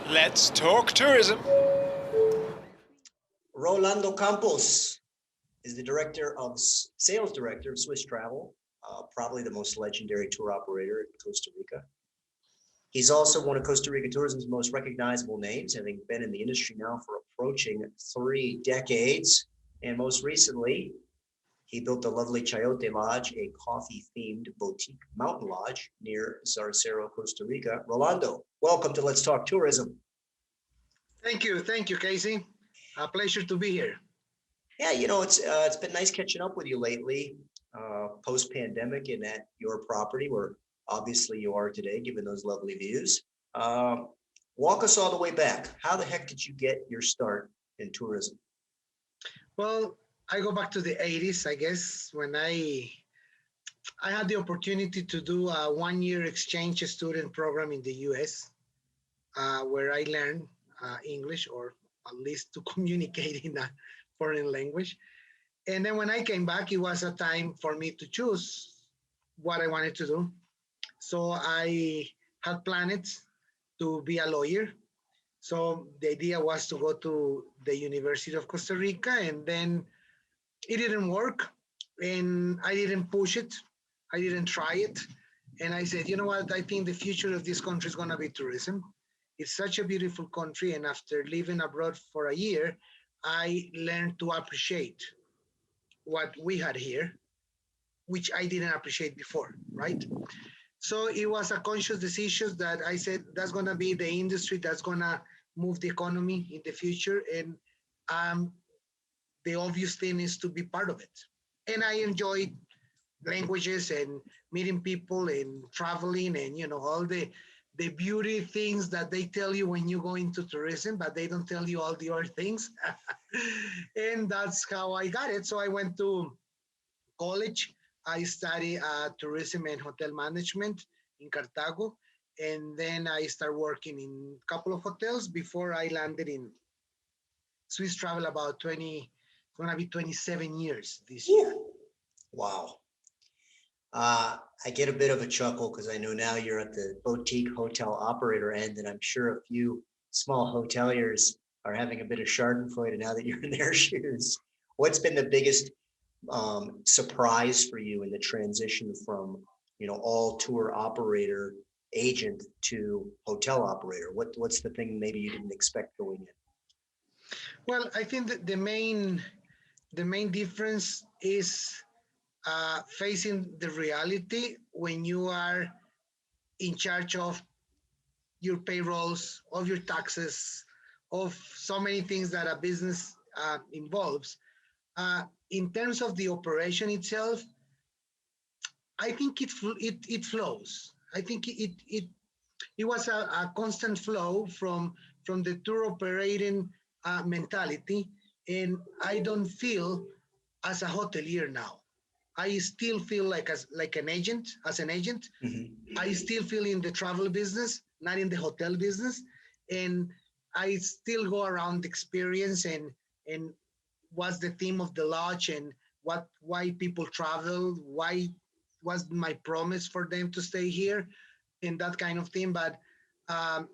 Let's talk tourism. Rolando Campos is the sales director of Swiss Travel, probably the most legendary tour operator in Costa Rica. He's also one of Costa Rica tourism's most recognizable names, having been in the industry now for approaching 3 decades. And most recently, he built the lovely Chayote Lodge, a coffee-themed boutique mountain lodge near Zarcero, Costa Rica. Rolando, welcome to Let's Talk Tourism. Thank you, Casey. A pleasure to be here. Yeah, it's been nice catching up with you lately, post-pandemic and at your property where obviously you are today, given those lovely views. Walk us all the way back. How the heck did you get your start in tourism? Well, I go back to the 80s, I guess, when I had the opportunity to do a 1 year exchange student program in the US, where I learned English, or at least to communicate in a foreign language. And then when I came back, it was a time for me to choose what I wanted to do. So I had planned to be a lawyer. So the idea was to go to the University of Costa Rica, and then it didn't work, and I didn't push it. I didn't try it. And I said, you know what? I think the future of this country is going to be tourism. It's such a beautiful country. And after living abroad for a year, I learned to appreciate what we had here, which I didn't appreciate before, right? So it was a conscious decision that I said that's going to be the industry that's going to move the economy in the future. And um, the obvious thing is to be part of it. And I enjoyed languages and meeting people and traveling and all the beauty things that they tell you when you go into tourism, but they don't tell you all the other things. And that's how I got it. So I went to college. I studied tourism and hotel management in Cartago. And then I started working in a couple of hotels before I landed in Swiss Travel about 20, it's going to be 27 years this year. Wow. I get a bit of a chuckle because I know now you're at the boutique hotel operator end, and I'm sure a few small hoteliers are having a bit of schadenfreude now that you're in their shoes. What's been the biggest surprise for you in the transition from, all tour operator agent to hotel operator? What's the thing maybe you didn't expect going in? Well, I think that the main difference is facing the reality when you are in charge of your payrolls, of your taxes, of so many things that a business involves. In terms of the operation itself, I think it flows. I think it was a constant flow from the tour operating mentality, and I don't feel as a hotelier now. I still feel like an agent, as an agent. Mhm. I still feel in the travel business, not in the hotel business, and I still go around the experience and what's the theme of the lodge and why people travel, why was my promise for them to stay here, and that kind of thing. But um,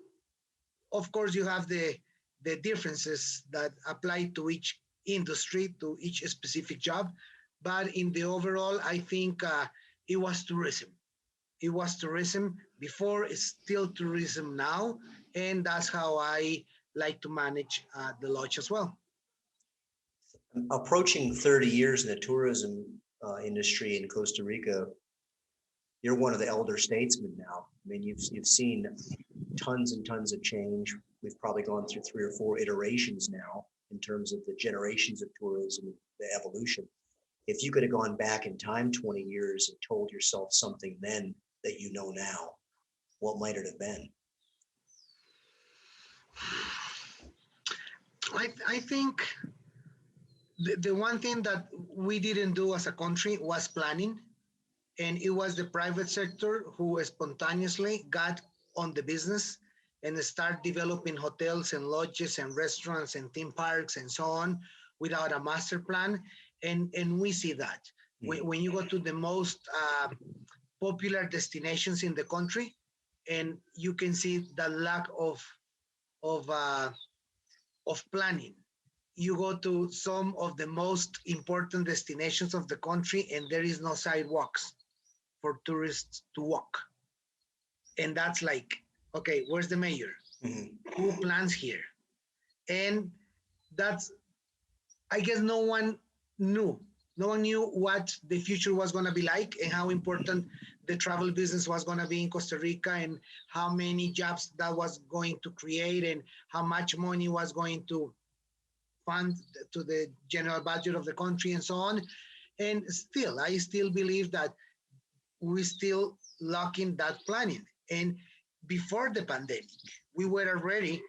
of course, you have the differences that apply to each industry, to each specific job. But in the overall, I think it was tourism. It was tourism before, it's still tourism now. And that's how I like to manage the lodge as well. Approaching 30 years in the tourism industry in Costa Rica, you're one of the elder statesmen now. I mean, you've seen tons and tons of change. We've probably gone through 3 or 4 iterations now in terms of the generations of tourism, the evolution. If you could have gone back in time 20 years and told yourself something then that you know now, what might it have been? I think the one thing that we didn't do as a country was planning. And it was the private sector who spontaneously got on the business and start developing hotels and lodges and restaurants and theme parks and so on without a master plan. And we see that when you go to the most popular destinations in the country, and you can see the lack of planning. You go to some of the most important destinations of the country, and there is no sidewalks for tourists to walk. And that's like, okay, where's the mayor? Mhm. Who plans here? And that's, I guess no one knew. No one knew what the future was going to be like and how important the travel business was going to be in Costa Rica and how many jobs that was going to create and how much money was going to fund to the general budget of the country and so on. And still, I still believe that we still lacking that planning. And before the pandemic, we were already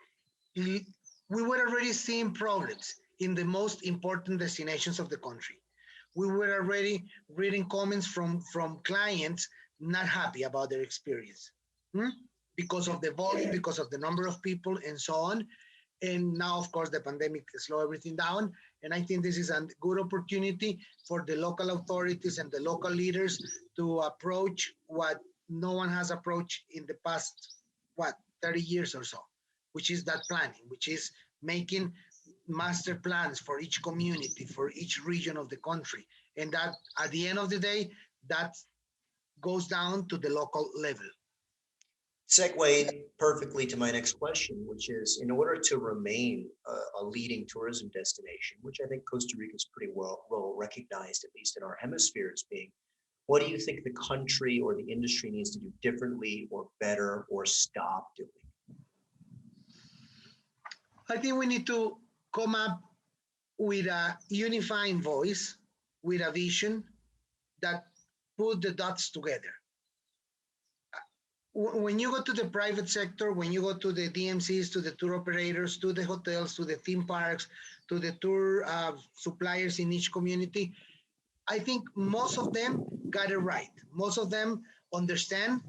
we were already seeing problems in the most important destinations of the country. We were already reading comments from clients not happy about their experience, hmm? Because of the volume, because of the number of people, and so on. And now, of course, the pandemic slowed everything down. And I think this is a good opportunity for the local authorities and the local leaders to approach what no one has approached in the past, what, 30 years or so, which is that planning, which is making master plans for each community, for each region of the country. And that at the end of the day, that goes down to the local level. Segue perfectly to my next question, which is in order to remain a leading tourism destination, which I think Costa Rica is pretty well recognized, at least in our hemisphere as being, what do you think the country or the industry needs to do differently or better or stop doing? I think we need to come up with a unifying voice, with a vision that put the dots together. When you go to the private sector, when you go to the DMCs, to the tour operators, to the hotels, to the theme parks, to the tour suppliers in each community, I think most of them got it right. Most of them understand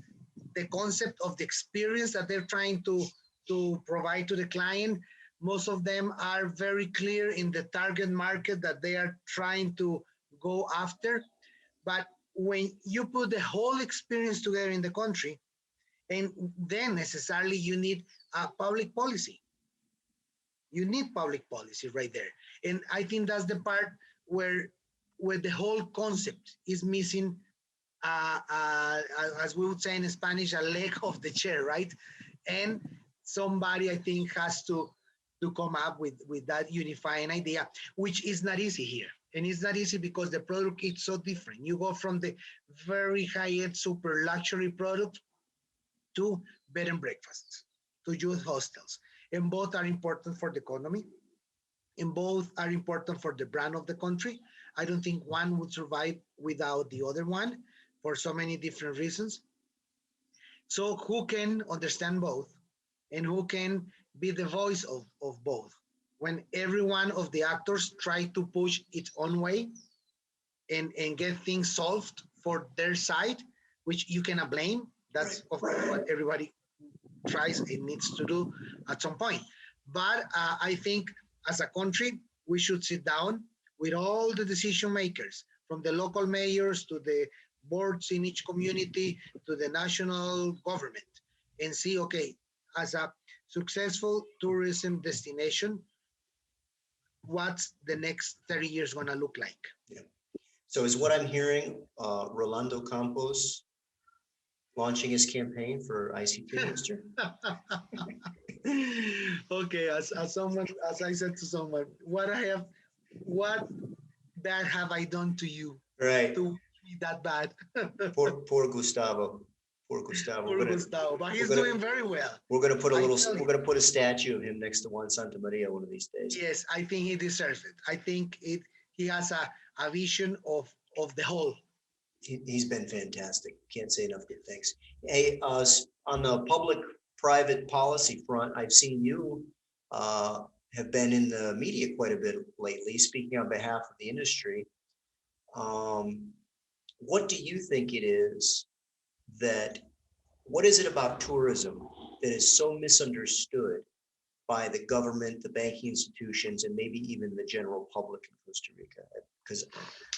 the concept of the experience that they're trying to provide to the client. Most of them are very clear in the target market that they are trying to go after. But when you put the whole experience together in the country, and then necessarily you need a public policy. You need public policy right there. And I think that's the part where the whole concept is missing, as we would say in Spanish, a leg of the chair, right? And somebody, I think, has to come up with that unifying idea, which is not easy here. And it's not easy because the product is so different. You go from the very high-end, super luxury product to bed and breakfasts, to youth hostels. And both are important for the economy, and both are important for the brand of the country. I don't think one would survive without the other one for so many different reasons. So who can understand both and who can be the voice of both? When every one of the actors try to push its own way and get things solved for their side, which you cannot blame. That's of course what everybody tries and needs to do at some point. But I think as a country, we should sit down with all the decision makers, from the local mayors to the boards in each community to the national government, and see, okay, as a successful tourism destination, what's the next 30 years going to look like? Yeah. So is what I'm hearing, Rolando Campos launching his campaign for ICT minister? Okay, as someone, as I said to someone, what bad have I done to you Right. to be that bad? Poor Gustavo. Poor Gustavo. Poor Gustavo, but he's gonna- doing very well. We're gonna put a I little. tell you. We're gonna put a statue of him next to Juan Santa Maria one of these days. Yes, I think he deserves it. I think he has a vision of the whole. He's been fantastic. Can't say enough good things. Hey, on the public-private policy front, I've seen you have been in the media quite a bit lately, speaking on behalf of the industry. What do you think it is that, what is it about tourism that is so misunderstood by the government, the banking institutions, and maybe even the general public in Costa Rica? Because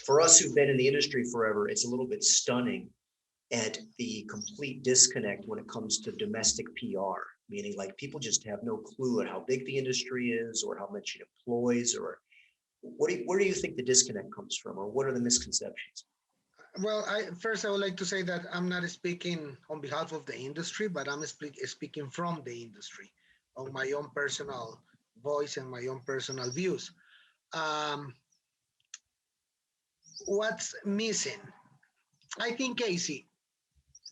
for us who've been in the industry forever, it's a little bit stunning at the complete disconnect when it comes to domestic PR. meaning like people just have no clue at how big the industry is or how much it employs, or where do you think the disconnect comes from, or what are the misconceptions? Well, first I would like to say that I'm not speaking on behalf of the industry, but I'm speaking from the industry, on my own personal voice and my own personal views. Um, what's missing? I think, Casey,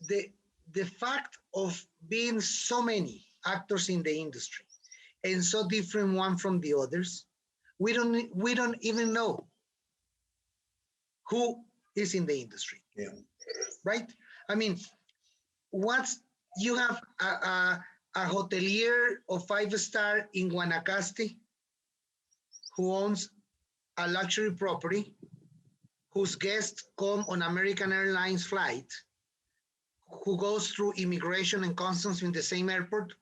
the the fact of being so many actors in the industry and so different one from the others, we don't even know who is in the industry, Yeah. right? I mean, what's you have a hotelier of 5 star in Guanacaste who owns a luxury property, whose guests come on American Airlines flight, who goes through immigration and customs in the same airport,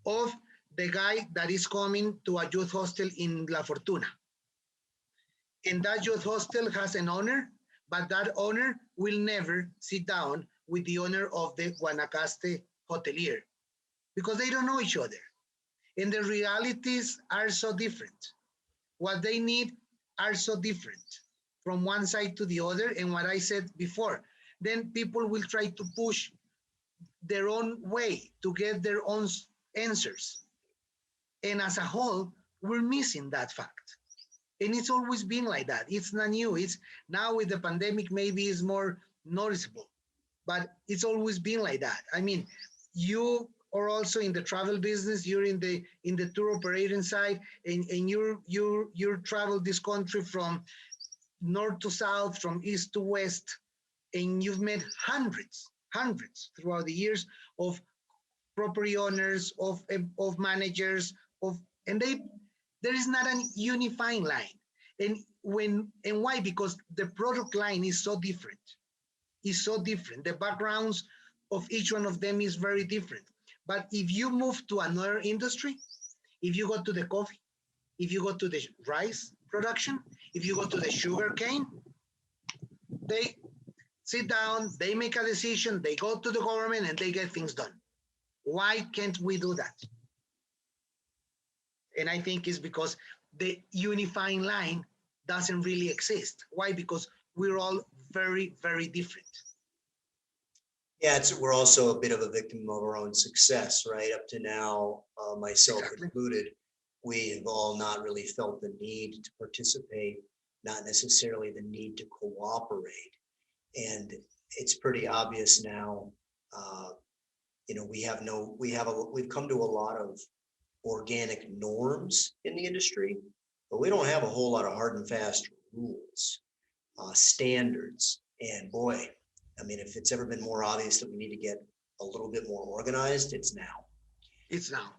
of the guy that is coming to a youth hostel in La Fortuna. And that youth hostel has an owner, but that owner will never sit down with the owner of the Guanacaste hotelier because they don't know each other. And the realities are so different. What they need are so different from one side to the other. And what I said before, then people will try to push their own way to get their own answers. And as a whole, we're missing that fact. And it's always been like that. It's not new. It's now with the pandemic, maybe it's more noticeable, but it's always been like that. I mean, you are also in the travel business. You're in the tour operating side, and you travel this country from north to south, from east to west, and you've met hundreds throughout the years of property owners, of managers, of and they there is not an unifying line. And why? Because the product line is so different. Is so different. The backgrounds of each one of them is very different. But if you move to another industry, if you go to the coffee, if you go to the rice production, if you go to the sugar cane, they sit down, they make a decision, they go to the government, and they get things done. Why can't we do that? And I think it's because the unifying line doesn't really exist. Why? Because we're all very, very different. Yeah, we're also a bit of a victim of our own success, right? Up to now, myself Exactly. included, we have all not really felt the need to participate, not necessarily the need to cooperate. And it's pretty obvious now, uh, we've come to a lot of organic norms in the industry, but we don't have a whole lot of hard and fast rules, standards. And boy, I mean, if it's ever been more obvious that we need to get a little bit more organized, it's now. It's now.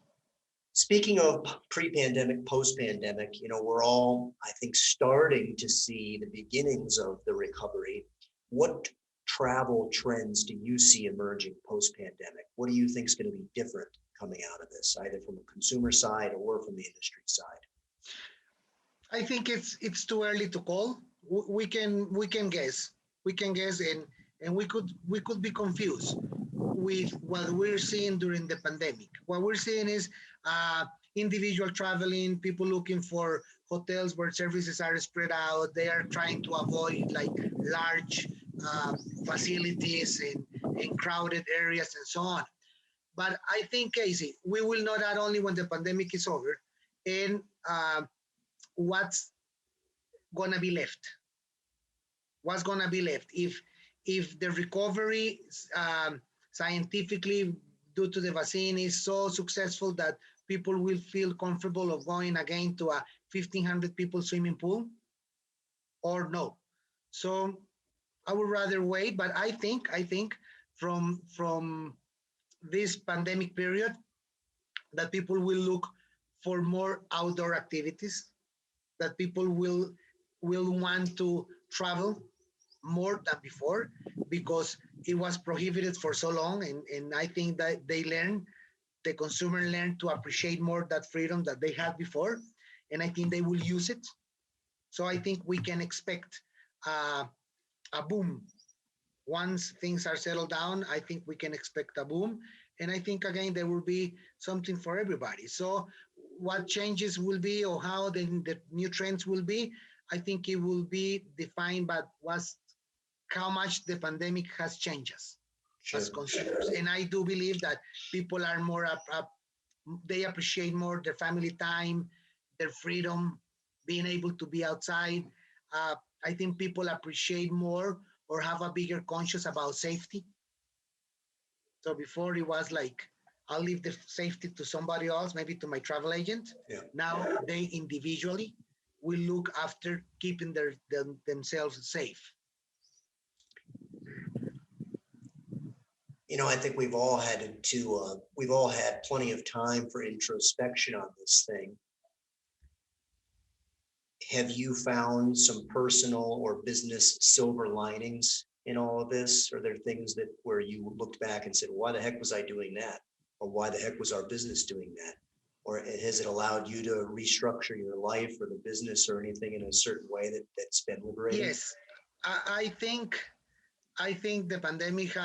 Speaking of pre-pandemic, post-pandemic, we're all, I think, starting to see the beginnings of the recovery. What travel trends do you see emerging post-pandemic? What do you think is going to be different coming out of this, either from a consumer side or from the industry side? I think it's too early to call. We can guess. We can guess, and we could be confused with what we're seeing during the pandemic. What we're seeing is individual traveling, people looking for hotels where services are spread out. They are trying to avoid like large uh, facilities and crowded areas and so on. But I think, Casey, we will know that only when the pandemic is over, and what's gonna be left. What's gonna be left if the recovery scientifically due to the vaccine is so successful that people will feel comfortable of going again to a 1,500 people swimming pool, or no. So I would rather wait, but I think from this pandemic period that people will look for more outdoor activities, that people will want to travel more than before because it was prohibited for so long, and I think that the consumer learned to appreciate more that freedom that they had before, and I think they will use it. So I think we can expect uh, a boom once things are settled down. I think we can expect a boom, And I think again there will be something for everybody. So what changes will be or how the new trends will be, I think it will be defined by what's how much the pandemic has changed us as Sure. consumers. And I do believe that people are more they appreciate more their family time, their freedom, being able to be outside. Uh, I think people appreciate more or have a bigger conscious about safety. So before it was like, I'll leave the safety to somebody else, maybe to my travel agent. Yeah. Now they individually will look after keeping themselves safe. I think we've all had plenty of time for introspection on this thing. Have you found some personal or business silver linings in all of this? Are there things that where you looked back and said, why the heck was I doing that? Or why the heck was our business doing that? Or has it allowed you to restructure your life or the business or anything in a certain way that's been liberating? Yes, I think the pandemic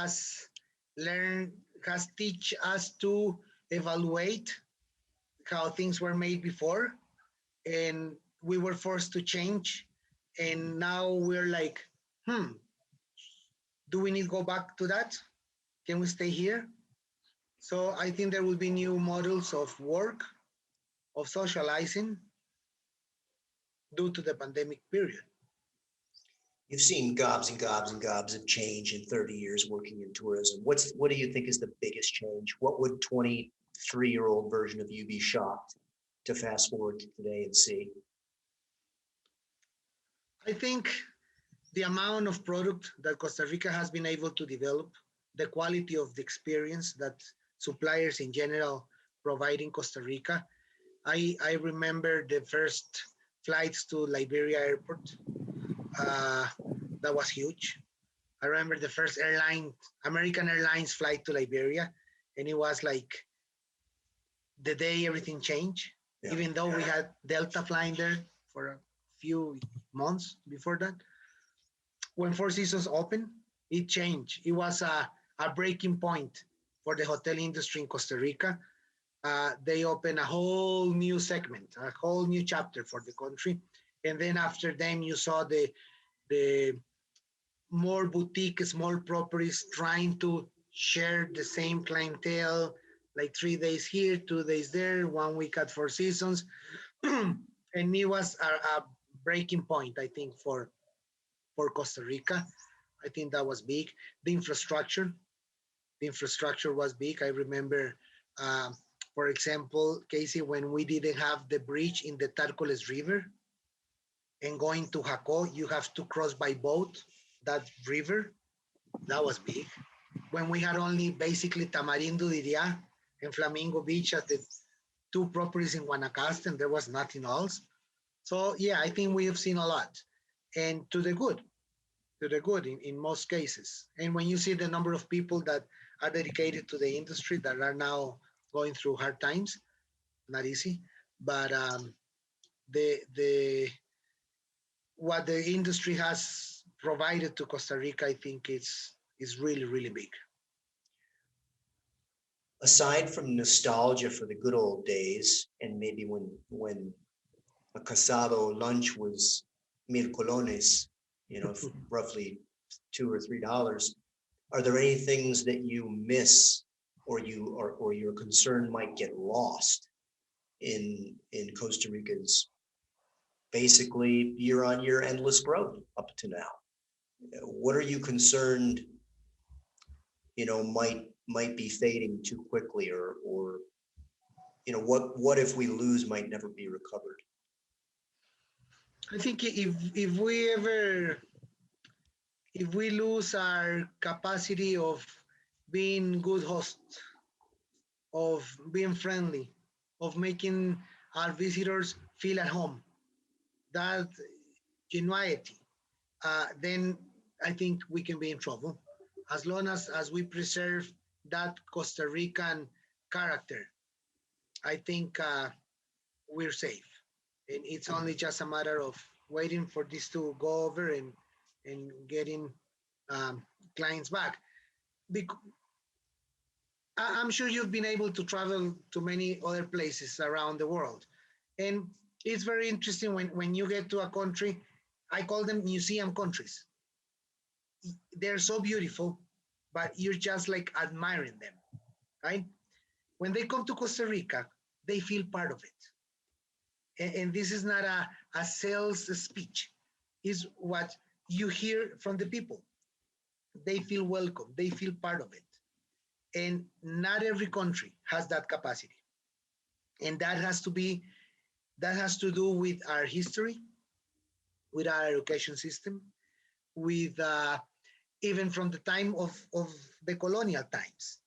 learned has teach us to evaluate how things were made before, and we were forced to change, and now we're like, do we need to go back to that? Can we stay here? So I think there will be new models of work, of socializing due to the pandemic period. You've seen gobs and gobs and gobs of change in 30 years working in tourism. What do you think is the biggest change? What would 23-year-old version of you be shocked to fast forward to today and see? I think the amount of product that Costa Rica has been able to develop, the quality of the experience that suppliers in general provide in Costa Rica. I remember the first flights to Liberia airport. Uh, that was huge. I remember the first American Airlines flight to Liberia, and it was like the day everything changed. Yeah. Even though we had Delta flying there for a few months before that, when Four Seasons opened, it changed. It was a breaking point for the hotel industry in Costa Rica. They opened a whole new segment, a whole new chapter for the country. And then after them, you saw the more boutique, small properties trying to share the same clientele, like 3 days here, 2 days there, 1 week at Four Seasons. And it was a breaking point, I think, for Costa Rica. I think that was big. The infrastructure was big. I remember, for example, Casey, when we didn't have the bridge in the Tárcoles River and going to Jaco, you have to cross by boat that river. That was big. When we had only basically Tamarindo Diria and Flamingo Beach at the two properties in Guanacaste, and there was nothing else. So yeah, I think we have seen a lot, and to the good in most cases. And when you see the number of people that are dedicated to the industry that are now going through hard times, not easy, but the what the industry has provided to Costa Rica, I think is really really big. Aside from nostalgia for the good old days, and maybe when a casado lunch was mil colones, roughly $2 or $3. Are there any things that you miss or you're concerned might get lost in Costa Rica's basically year-on-year endless growth up to now? What are you concerned, might be fading too quickly or what if we lose might never be recovered? I think if we lose our capacity of being good hosts, of being friendly, of making our visitors feel at home, that genuinity, then I think we can be in trouble. As long as we preserve that Costa Rican character, I think we're safe. And it's only just a matter of waiting for this to go over and getting clients back. Bec- I'm sure you've been able to travel to many other places around the world. And it's very interesting when you get to a country, I call them museum countries. They're so beautiful, but you're just like admiring them, right? When they come to Costa Rica, they feel part of it. And this is not a sales speech, it's what you hear from the people. They feel welcome, they feel part of it. And not every country has that capacity. And that has to do with our history, with our education system, with even from the time of the colonial times.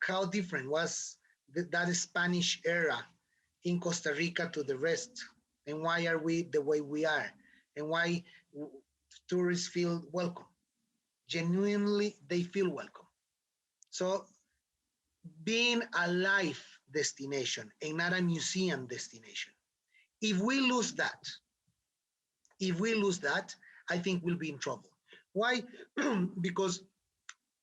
How different was that Spanish era in Costa Rica to the rest? And why are we the way we are? And why tourists feel welcome? Genuinely, they feel welcome. So, being a life destination and not a museum destination. If we lose that, if we lose that, I think we'll be in trouble. Why? Because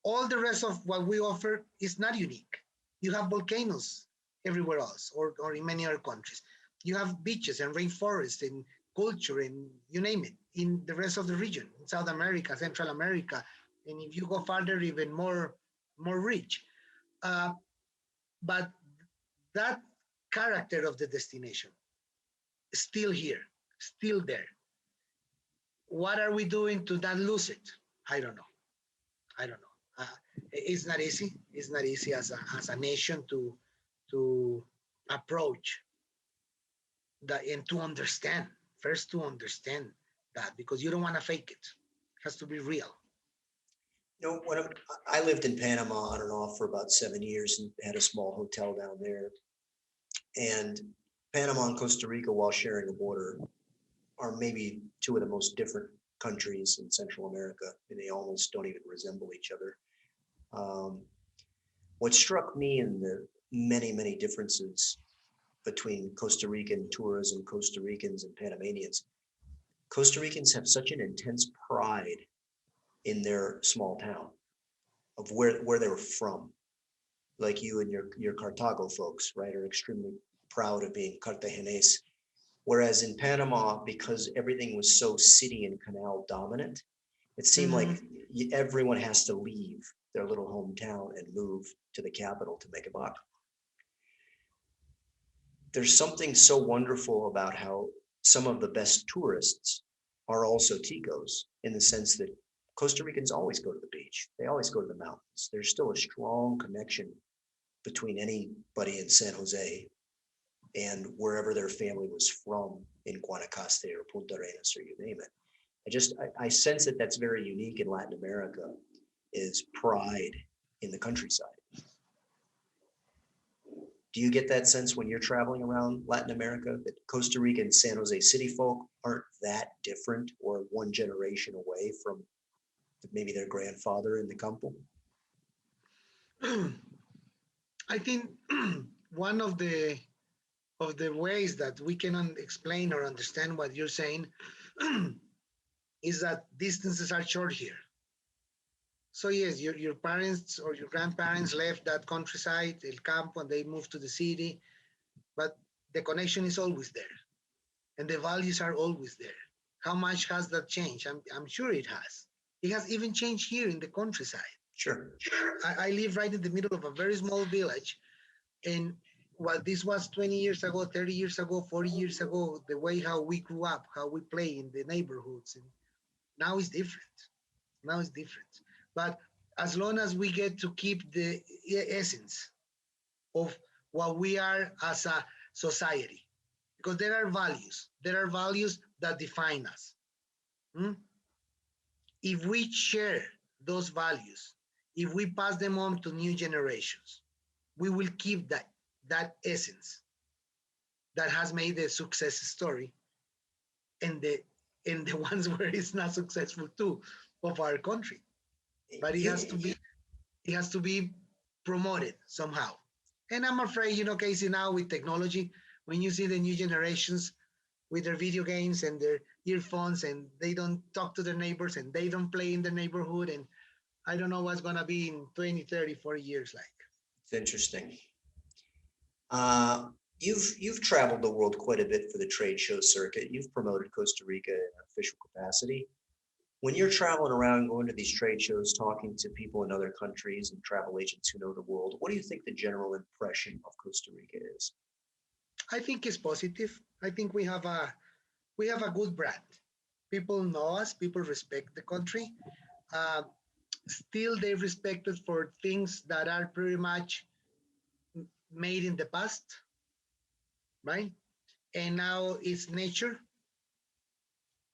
all the rest of what we offer is not unique. You have volcanoes everywhere else, or in many other countries. You have beaches and rainforests and culture and you name it in the rest of the region, in South America, Central America, and if you go farther, even more rich. Uh, but that character of the destination is still here, still there. What are we doing to not lose it? I don't know. I don't know. It's not easy. It's not easy as a nation to approach that and to understand. First, to understand that because you don't want to fake it. It has to be real. I lived in Panama on and off for about 7 years and had a small hotel down there. And Panama and Costa Rica, while sharing a border, are maybe two of the most different countries in Central America, and they almost don't even resemble each other. Um, what struck me in the many differences between Costa Rican tourism, Costa Ricans, and Panamanians, Costa Ricans have such an intense pride in their small town of where they were from. Like you and your Cartago folks, right, are extremely proud of being Cartagenese. Whereas in Panama, because everything was so city and canal dominant, it seemed like Mm-hmm. everyone has to leave their little hometown and move to the capital to make a buck. There's something so wonderful about how some of the best tourists are also Ticos in the sense that Costa Ricans always go to the beach. They always go to the mountains. There's still a strong connection between anybody in San Jose and wherever their family was from in Guanacaste or Punta Arenas or you name it. I sense that that's very unique in Latin America is pride in the countryside. Do you get that sense when you're traveling around Latin America that Costa Rica and San Jose city folk aren't that different or one generation away from maybe their grandfather in the campo? I think one of the ways that we can explain or understand what you're saying is that distances are short here. So yes, your parents or your grandparents left that countryside, El Campo, and they moved to the city, but the connection is always there, and the values are always there. How much has that changed? I'm sure it has. It has even changed here in the countryside. Sure. I live right in the middle of a very small village, and what this was 20 years ago, 30 years ago, 40 years ago, the way how we grew up, how we play in the neighborhoods, and now is different. Now it's different. But as long as we get to keep the essence of what we are as a society, because there are values that define us. Hmm? If we share those values, if we pass them on to new generations, we will keep that essence that has made the success story and the ones where it's not successful too of our country. But it has to be promoted somehow. And I'm afraid, Casey, now with technology, when you see the new generations with their video games and their earphones and they don't talk to their neighbors and they don't play in the neighborhood and I don't know what's going to be in 20, 30, 40 years like. It's interesting. Uh, you've traveled the world quite a bit for the trade show circuit. You've promoted Costa Rica in an official capacity. When you're traveling around, going to these trade shows, talking to people in other countries and travel agents who know the world, what do you think the general impression of Costa Rica is? I think it's positive. I think we have a good brand. People know us. People respect the country. Uh, Still, they respect us for things that are pretty much made in the past, right? And now it's nature.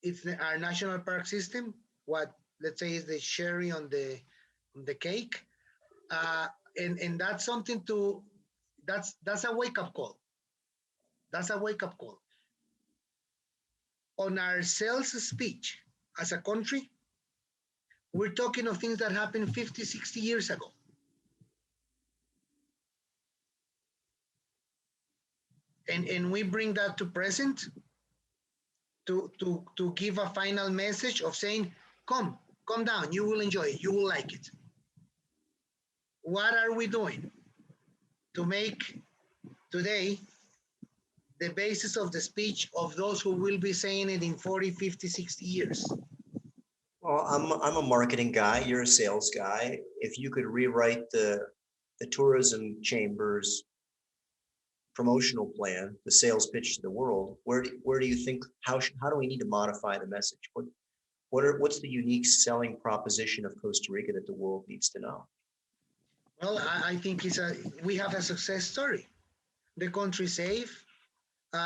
It's our national park system. What, let's say, is the cherry on the cake, uh, and that's something to that's a wake up call. That's a wake up call on our sales speech as a country. We're talking of things that happened 50, 60 years ago. And we bring that to present to give a final message of saying, come down, you will enjoy it, you will like it. What are we doing to make today the basis of the speech of those who will be saying it in 40, 50, 60 years? Well, I'm a marketing guy. You're a sales guy. If you could rewrite the tourism chamber's promotional plan, the sales pitch to the world, where do you think how do we need to modify the message? What's the unique selling proposition of Costa Rica that the world needs to know? Well, I think we have a success story. The country safe.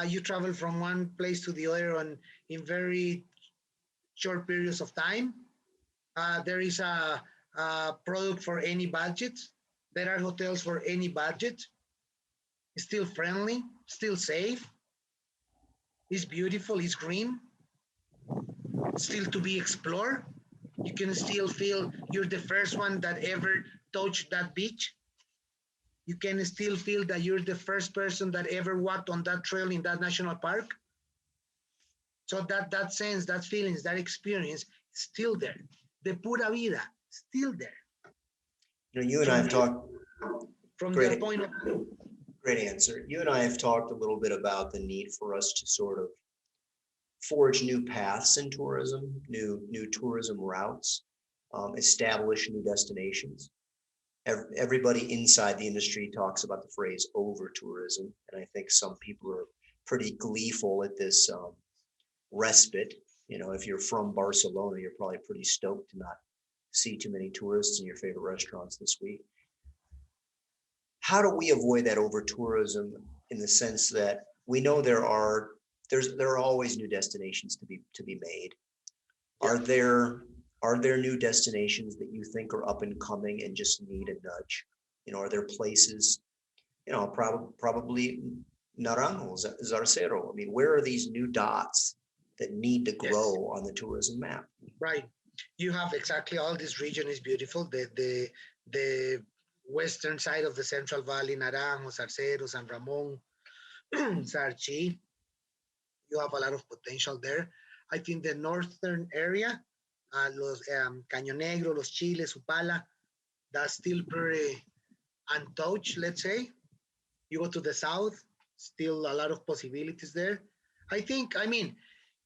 You travel from one place to the other in very short periods of time. There is a product for any budget. There are hotels for any budget. It's still friendly, still safe. It's beautiful. It's green. Still to be explored. You can still feel you're the first one that ever touched that beach. You can still feel that you're the first person that ever walked on that trail in that national park. So that sense, that feelings, that experience, still there. The pura vida, still there. You and I From have the, talked. from their Great, point of view. great answer. You and I have talked a little bit about the need for us to sort of forge new paths in tourism, new tourism routes, establish new destinations. Everybody inside the industry talks about the phrase over tourism, and I think some people are pretty gleeful at this respite. If you're from Barcelona, you're probably pretty stoked to not see too many tourists in your favorite restaurants this week. How do we avoid that over tourism in the sense that we know there are always new destinations to be made? Yeah. Are there new destinations that you think are up and coming and just need a nudge? Are there places, probably Naranjo, Zarcero? I mean, where are these new dots that need to Yes. grow on the tourism map? Right. You have exactly all this region is beautiful. The western side of the Central Valley, Naranjo, Zarcero, San Ramon, Sarchi. You have a lot of potential there. I think the northern area, Los Caño Negro, Los Chiles, Upala, that's still pretty untouched, let's say. You go to the south, still a lot of possibilities there. I mean,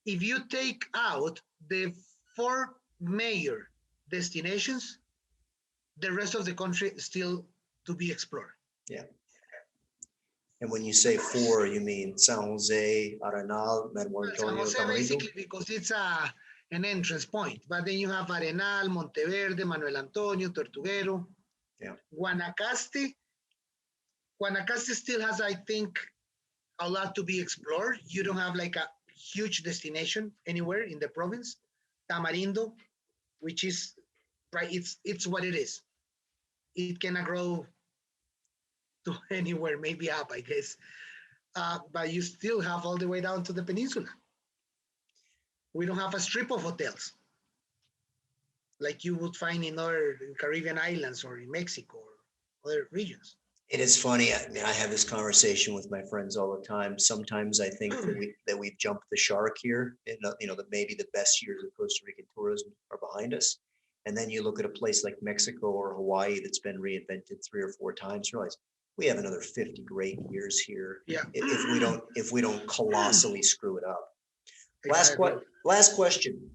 if you take out the four major destinations, the rest of the country is still to be explored. Yeah. And when you say four, you mean San Jose, Arenal, Manuel Well, San Antonio, Jose Tamarindo? basically because it's an entrance point, but then you have Arenal, Monteverde, Manuel Antonio, Tortuguero, Yeah. Guanacaste. Guanacaste still has, I think, a lot to be explored. You don't have like a huge destination anywhere in the province. Tamarindo, which is right, it's what it is. It cannot grow to anywhere, maybe up, I guess. But you still have all the way down to the peninsula. We don't have a strip of hotels like you would find in other Caribbean islands or in Mexico or other regions. It is funny. I mean, I have this conversation with my friends all the time. Sometimes I think that we've jumped the shark here, and that maybe the best years of Costa Rican tourism are behind us. And then you look at a place like Mexico or Hawaii that's been reinvented 3 or 4 times, realize we have another 50 great years here. Yeah. If we don't colossally screw it up. Exactly. Last question.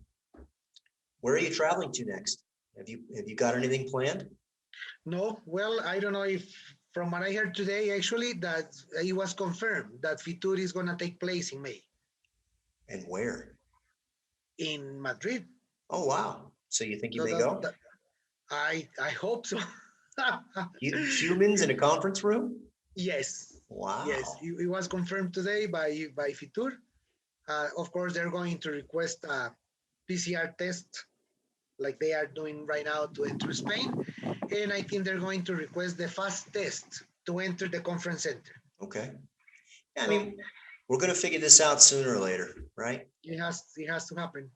Where are you traveling to next? Have you got anything planned? No, well, I don't know if from what I heard today, actually, that it was confirmed that Fitur is going to take place in May And where? in Madrid. Oh, wow. So you think you So may go? I hope so. Humans in a conference room? Yes, Wow. yes, it was confirmed today by Fitur. Of course, they're going to request a PCR test like they are doing right now to enter Spain. And I think they're going to request the fast test to enter the conference center. Okay. Yeah, I mean, we're going to figure this out sooner or later, right? It has to happen.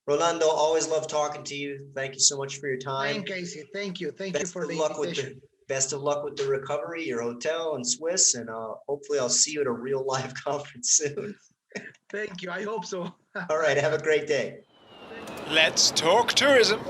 Rolando, always love talking to you. Thank you so much for your time. Casey, thank you for the invitation. Best of luck with the recovery, your hotel and Swiss, and hopefully I'll see you at a real live conference soon. Thank you. I hope so. All right. Have a great day. Let's talk tourism.